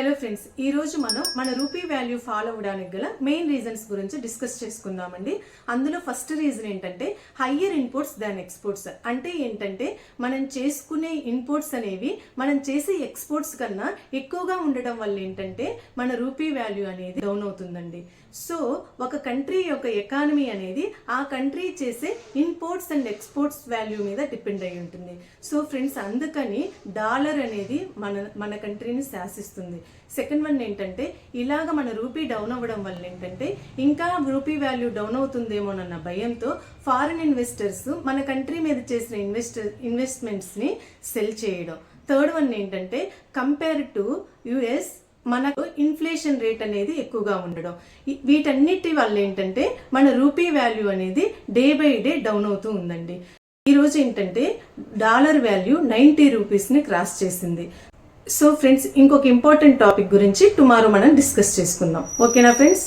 Hello friends, ఈ రోజు మనం మన రూపీ వాల్యూ ఫాలో అవడానికి గల మెయిన్ రీజన్స్ గురించి డిస్కస్ చేసుకుందామండి. అందులో ఫస్ట్ రీజన్ ఏంటంటే హయ్యర్ ఇన్పుట్స్ దాన్ ఎక్స్పోర్ట్స్. అంటే ఏంటంటే మనం చేసుకునే ఇన్పుట్స్ అనేవి మనం చేసే ఎక్స్పోర్ట్స్ కన్నా ఎక్కువగా ఉండడం వల్ల ఏంటంటే మన రూపీ వాల్యూ అనేది డౌన్ అవుతుందండి. సో ఒక కంట్రీ యొక్క ఎకానమీ అనేది ఆ కంట్రీ చేసే ఇన్పోర్ట్స్ అండ్ ఎక్స్పోర్ట్స్ వాల్యూ మీద డిపెండ్ అయి ఉంటుంది. సో ఫ్రెండ్స్, అందుకని డాలర్ అనేది మన కంట్రీని శాసిస్తుంది. సెకండ్ వన్ ఏంటంటే ఇలాగ మన రూపీ డౌన్ అవ్వడం వల్ల ఏంటంటే ఇంకా రూపీ వాల్యూ డౌన్ అవుతుందేమోనన్న భయంతో ఫారిన్ ఇన్వెస్టర్స్ మన కంట్రీ మీద చేసిన ఇన్వెస్ట్మెంట్స్ని సెల్ చేయడం. థర్డ్ వన్ ఏంటంటే కంపేర్ టు యుఎస్ మనకు ఇన్ఫ్లేషన్ రేట్ అనేది ఎక్కువగా ఉండడం. వీటన్నిటి వల్ల ఏంటంటే మన రూపీ వాల్యూ అనేది డే బై డే డౌన్ అవుతూ ఉందండి. ఈరోజు ఏంటంటే డాలర్ వాల్యూ 90 రూపీస్ని క్రాస్ చేసింది. సో ఫ్రెండ్స్, ఇంకొక ఇంపార్టెంట్ టాపిక్ గురించి టుమారో మనం డిస్కస్ చేసుకుందాం. ఓకేనా ఫ్రెండ్స్?